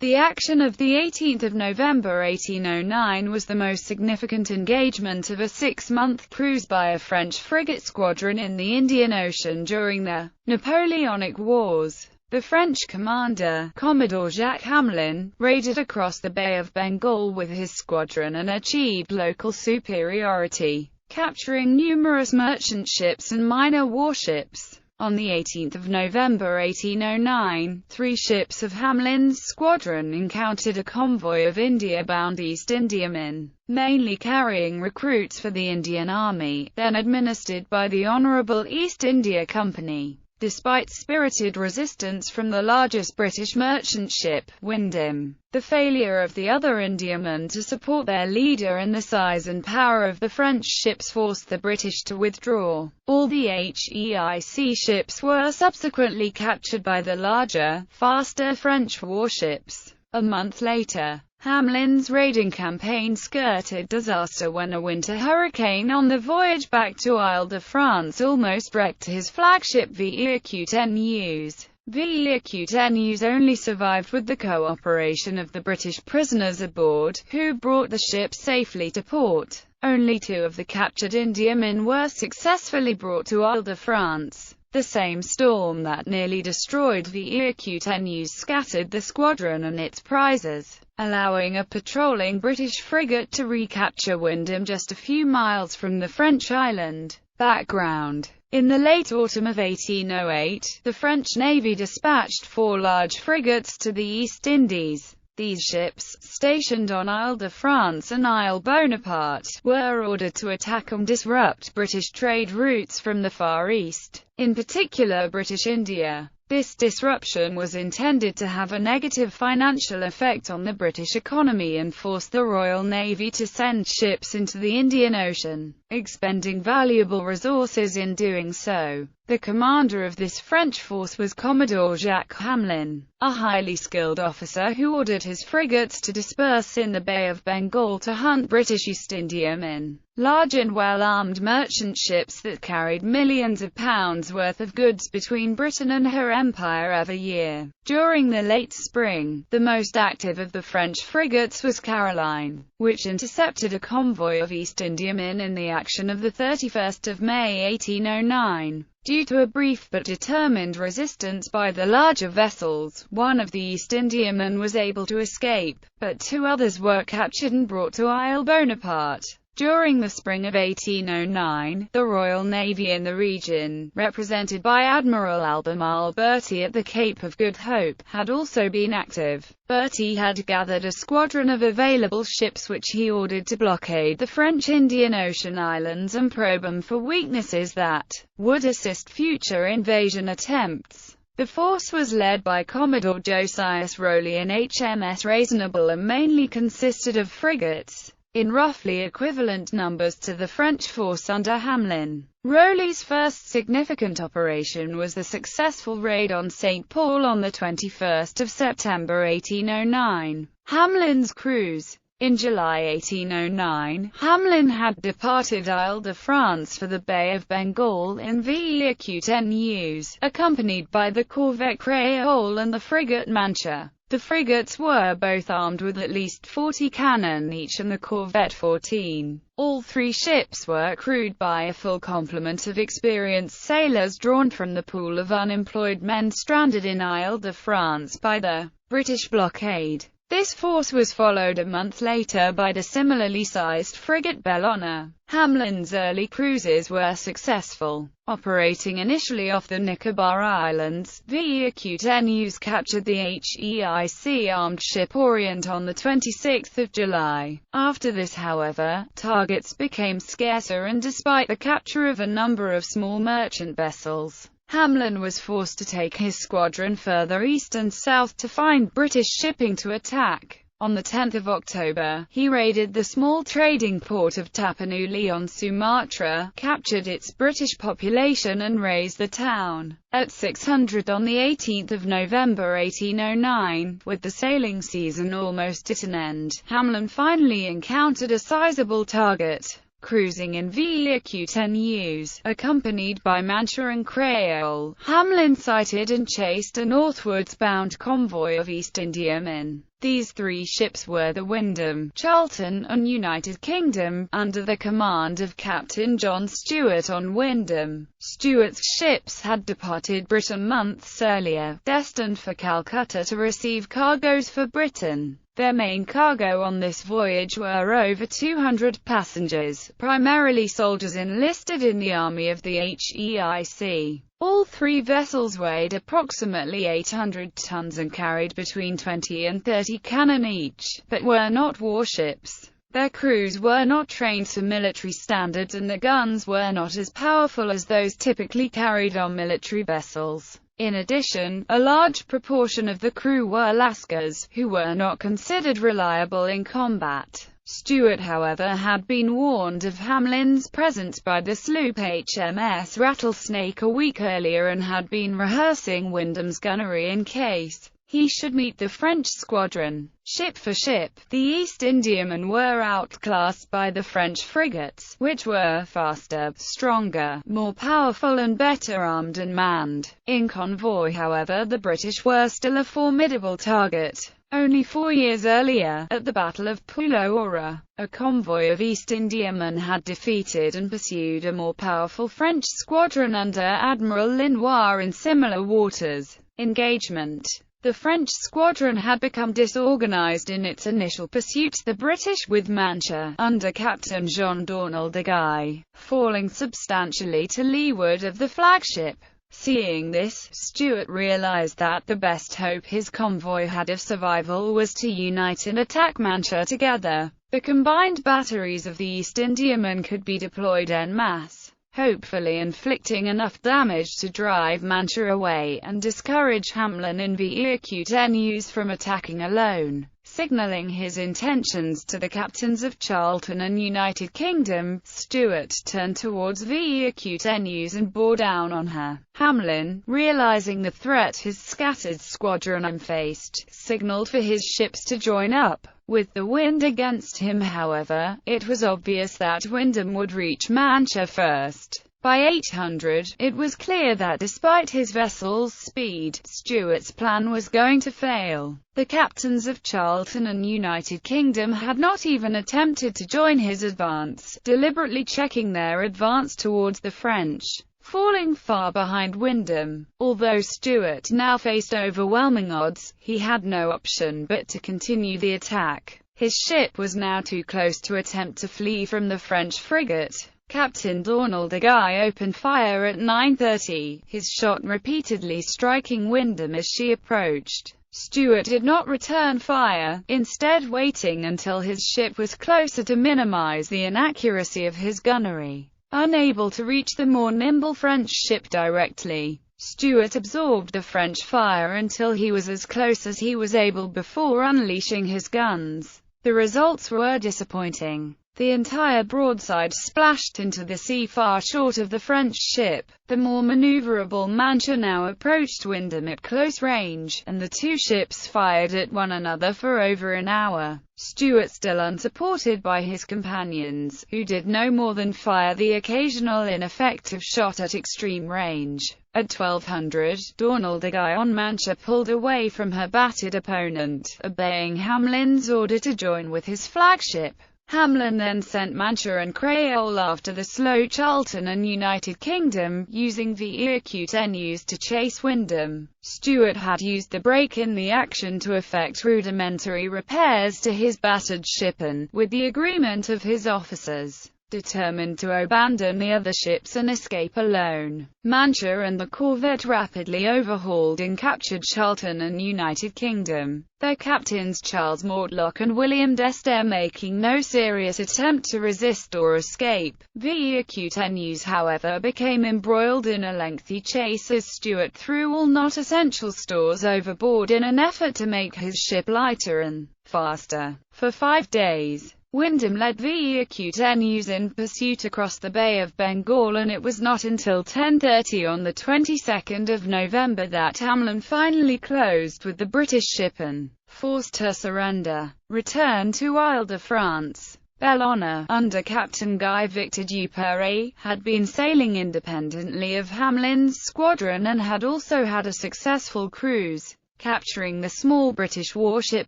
The action of the 18th of November 1809 was the most significant engagement of a 6-month cruise by a French frigate squadron in the Indian Ocean during the Napoleonic Wars. The French commander, Commodore Jacques Hamelin, raided across the Bay of Bengal with his squadron and achieved local superiority, capturing numerous merchant ships and minor warships. On the 18th of November 1809, 3 ships of Hamelin's squadron encountered a convoy of India-bound East Indiamen, mainly carrying recruits for the Indian Army, then administered by the Honourable East India Company. Despite spirited resistance from the largest British merchant ship, Windham, the failure of the other Indiamen to support their leader and the size and power of the French ships forced the British to withdraw. All the HEIC ships were subsequently captured by the larger, faster French warships. A month later, Hamelin's raiding campaign skirted disaster when a winter hurricane on the voyage back to Ile-de-France almost wrecked his flagship Viracute-News. Viracute-News only survived with the cooperation of the British prisoners aboard, who brought the ship safely to port. Only 2 of the captured Indiamen were successfully brought to Ile-de-France. The same storm that nearly destroyed Viracute-News scattered the squadron and its prizes, allowing a patrolling British frigate to recapture Windham just a few miles from the French island. Background: in the late autumn of 1808, the French Navy dispatched 4 large frigates to the East Indies. These ships, stationed on Ile-de-France and Isle Bonaparte, were ordered to attack and disrupt British trade routes from the Far East, in particular British India. This disruption was intended to have a negative financial effect on the British economy and force the Royal Navy to send ships into the Indian Ocean, expending valuable resources in doing so. The commander of this French force was Commodore Jacques Hamelin, a highly skilled officer who ordered his frigates to disperse in the Bay of Bengal to hunt British East Indiamen, large and well-armed merchant ships that carried millions of pounds worth of goods between Britain and her empire every year. During the late spring, the most active of the French frigates was Caroline, which intercepted a convoy of East Indiamen in the action of the 31st of May 1809. Due to a brief but determined resistance by the larger vessels, 1 of the East Indiamen was able to escape, but 2 others were captured and brought to Isle Bonaparte. During the spring of 1809, the Royal Navy in the region, represented by Admiral Albemarle Bertie at the Cape of Good Hope, had also been active. Bertie had gathered a squadron of available ships which he ordered to blockade the French Indian Ocean islands and probe them for weaknesses that would assist future invasion attempts. The force was led by Commodore Josias Rowley and HMS Reasonable and mainly consisted of frigates, in roughly equivalent numbers to the French force under Hamelin. Rowley's first significant operation was the successful raid on St. Paul on the 21st of September 1809. Hamelin's cruise. In July 1809, Hamelin had departed Ile-de-France for the Bay of Bengal in Viracute-News, accompanied by the corvette Creole and the frigate Mancha. The frigates were both armed with at least 40 cannon each and the corvette 14. All 3 ships were crewed by a full complement of experienced sailors drawn from the pool of unemployed men stranded in Ile-de-France by the British blockade. This force was followed a month later by the similarly sized frigate Bellona. Hamelin's early cruises were successful. Operating initially off the Nicobar Islands, Viracute-News captured the HEIC armed ship Orient on the 26th of July. After this, however, targets became scarcer and despite the capture of a number of small merchant vessels, Hamelin was forced to take his squadron further east and south to find British shipping to attack. On the 10th of October, he raided the small trading port of Tapanuli on Sumatra, captured its British population and razed the town. At 600 on the 18th of November 1809, with the sailing season almost at an end, Hamelin finally encountered a sizable target. Cruising in VEQ-10Us, accompanied by Mancha and Creole, Hamlin sighted and chased a northwards bound convoy of East Indiamen. These three ships were the Wyndham, Charlton, and United Kingdom, under the command of Captain John Stewart on Wyndham. Stewart's ships had departed Britain months earlier, destined for Calcutta to receive cargoes for Britain. Their main cargo on this voyage were over 200 passengers, primarily soldiers enlisted in the army of the HEIC. All three vessels weighed approximately 800 tons and carried between 20 and 30 cannon each, but were not warships. Their crews were not trained to military standards and the guns were not as powerful as those typically carried on military vessels. In addition, a large proportion of the crew were Lascars, who were not considered reliable in combat. Stewart, however, had been warned of Hamlin's presence by the sloop HMS Rattlesnake a week earlier and had been rehearsing Wyndham's gunnery in case he should meet the French squadron. Ship for ship, the East Indiamen were outclassed by the French frigates, which were faster, stronger, more powerful and better armed and manned. In convoy, however, the British were still a formidable target. Only 4 years earlier, at the Battle of Pulaura, a convoy of East Indiamen had defeated and pursued a more powerful French squadron under Admiral Lenoir in similar waters. Engagement. The French squadron had become disorganized in its initial pursuit, the British, with Mancha, under Captain Jean Dornel de Guy, falling substantially to leeward of the flagship. Seeing this, Stewart realized that the best hope his convoy had of survival was to unite and attack Mancha together. The combined batteries of the East Indiamen could be deployed en masse, hopefully inflicting enough damage to drive Mancha away and discourage Hamlin in VEQ-10Us from attacking alone. Signaling his intentions to the captains of Charlton and United Kingdom, Stewart turned towards VEQ-10Us and bore down on her. Hamlin, realizing the threat his scattered squadron faced, signaled for his ships to join up. With the wind against him, however, it was obvious that Wyndham would reach Mancha first. By 800, it was clear that despite his vessel's speed, Stewart's plan was going to fail. The captains of Charlton and United Kingdom had not even attempted to join his advance, deliberately checking their advance towards the French, falling far behind Wyndham. Although Stewart now faced overwhelming odds, he had no option but to continue the attack. His ship was now too close to attempt to flee from the French frigate. Captain Dornel de Guy opened fire at 9:30, his shot repeatedly striking Wyndham as she approached. Stewart did not return fire, instead waiting until his ship was closer to minimize the inaccuracy of his gunnery. Unable to reach the more nimble French ship directly, Stewart absorbed the French fire until he was as close as he was able before unleashing his guns. The results were disappointing. The entire broadside splashed into the sea far short of the French ship. The more maneuverable Mancha now approached Wyndham at close range, and the two ships fired at one another for over an hour. Stewart, still unsupported by his companions, who did no more than fire the occasional ineffective shot at extreme range. At 1200, Dornel de Guy on Mancha pulled away from her battered opponent, obeying Hamlin's order to join with his flagship. Hamlin then sent Mancha and Creole after the slow Charlton and United Kingdom, using VEQ-10Us to chase Wyndham. Stewart had used the break in the action to effect rudimentary repairs to his battered ship and, with the agreement of his officers, determined to abandon the other ships and escape alone. Mancha and the corvette rapidly overhauled and captured Charlton and United Kingdom, their captains Charles Mortlock and William Dester making no serious attempt to resist or escape. VEQ-10Us, however, became embroiled in a lengthy chase as Stewart threw all not essential stores overboard in an effort to make his ship lighter and faster. For 5 days, Wyndham led VEQ-10Us in pursuit across the Bay of Bengal, and it was not until 10:30 on the 22nd of November that Hamlin finally closed with the British ship and forced her surrender. Return to Ile-de-France. Bellona, under Captain Guy Victor Duperrey, had been sailing independently of Hamlin's squadron and had also had a successful cruise, capturing the small British warship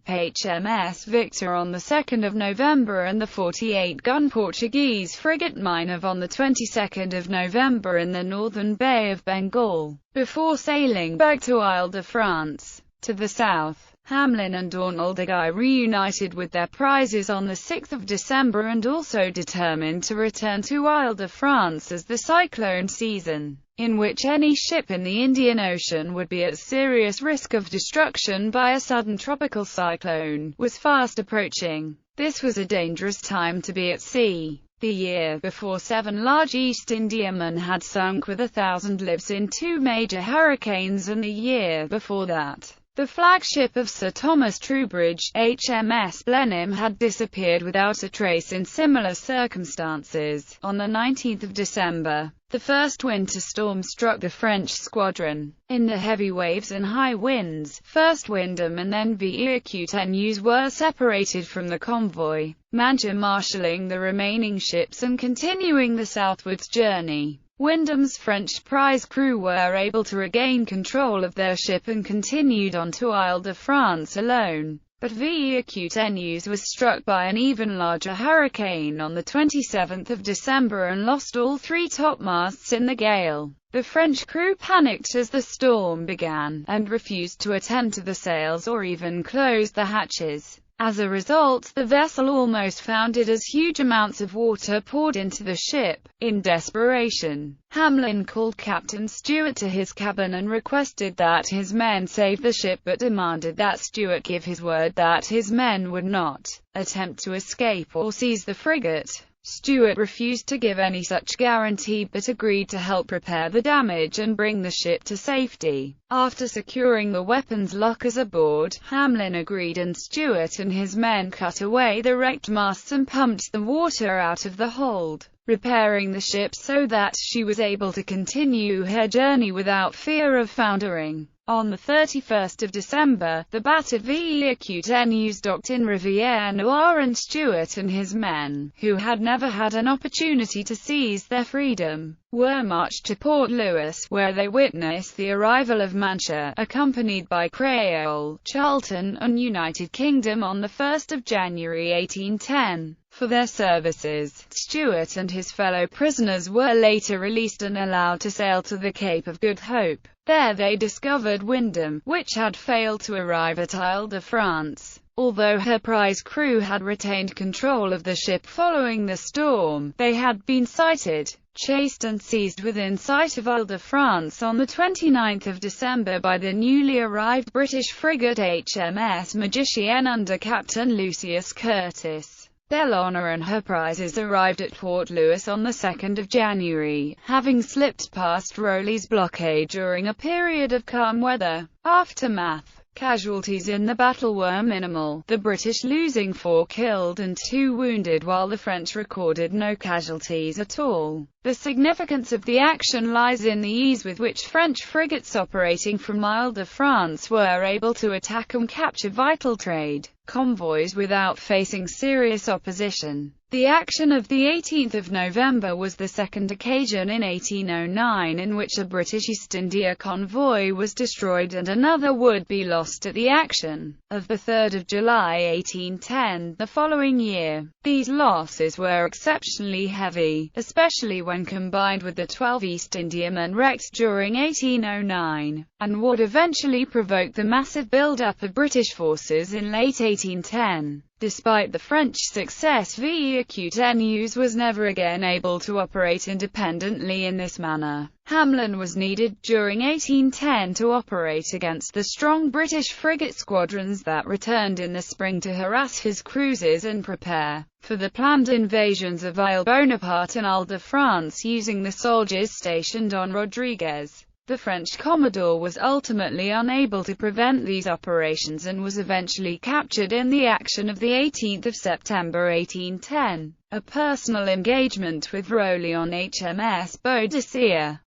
HMS Victor on the 2nd of November and the 48-gun Portuguese frigate Minerve on the 22nd of November in the northern Bay of Bengal, before sailing back to Ile-de-France. To the south, Hamlin and Donald de Guy reunited with their prizes on the 6th of December and also determined to return to Ile-de-France as the cyclone season, in which any ship in the Indian Ocean would be at serious risk of destruction by a sudden tropical cyclone, was fast approaching. This was a dangerous time to be at sea. The year before, 7 large East Indiamen had sunk with 1,000 lives in 2 major hurricanes, and the year before that, the flagship of Sir Thomas Trowbridge, HMS Blenheim, had disappeared without a trace in similar circumstances. On the 19th of December, the first winter storm struck the French squadron. In the heavy waves and high winds, first Wyndham and then Vieques were separated from the convoy, marshalling the remaining ships and continuing the southwards journey. Wyndham's French prize crew were able to regain control of their ship and continued on to Ile-de-France alone, but Vieques was struck by an even larger hurricane on the 27th of December and lost all 3 topmasts in the gale. The French crew panicked as the storm began, and refused to attend to the sails or even close the hatches. As a result, the vessel almost foundered as huge amounts of water poured into the ship. In desperation, Hamlin called Captain Stewart to his cabin and requested that his men save the ship, but demanded that Stewart give his word that his men would not attempt to escape or seize the frigate. Stewart refused to give any such guarantee, but agreed to help repair the damage and bring the ship to safety. After securing the weapons lockers aboard, Hamlin agreed, and Stewart and his men cut away the wrecked masts and pumped the water out of the hold, repairing the ship so that she was able to continue her journey without fear of foundering. On the 31st of December, the battered Vieques docked in Rivière-Noire, and Stewart and his men, who had never had an opportunity to seize their freedom, were marched to Port Louis, where they witnessed the arrival of Mancha, accompanied by Creole, Charlton, and United Kingdom on the 1st of January 1810. For their services, Stewart and his fellow prisoners were later released and allowed to sail to the Cape of Good Hope. There they discovered Wyndham, which had failed to arrive at Ile-de-France. Although her prize crew had retained control of the ship following the storm, they had been sighted, chased and seized within sight of Ile-de-France on the 29th of December by the newly arrived British frigate HMS Magicienne under Captain Lucius Curtis. Bellona and her prizes arrived at Port Louis on the 2nd of January, having slipped past Rowley's blockade during a period of calm weather. Aftermath. Casualties in the battle were minimal, the British losing 4 killed and 2 wounded, while the French recorded no casualties at all. The significance of the action lies in the ease with which French frigates operating from Ile-de-France were able to attack and capture vital trade convoys without facing serious opposition. The action of the 18th of November was the second occasion in 1809 in which a British East India convoy was destroyed and another would be lost at the action of the 3rd of July 1810, the following year. These losses were exceptionally heavy, especially when combined with the 12 East Indiamen wrecked during 1809, and would eventually provoke the massive build-up of British forces in late 1810. Despite the French success, Vieques was never again able to operate independently in this manner. Hamlin was needed during 1810 to operate against the strong British frigate squadrons that returned in the spring to harass his cruisers and prepare for the planned invasions of Ile Bonaparte and Ile-de-France using the soldiers stationed on Rodriguez. The French Commodore was ultimately unable to prevent these operations and was eventually captured in the action of the 18th of September 1810. A personal engagement with Rowley on HMS Boadicea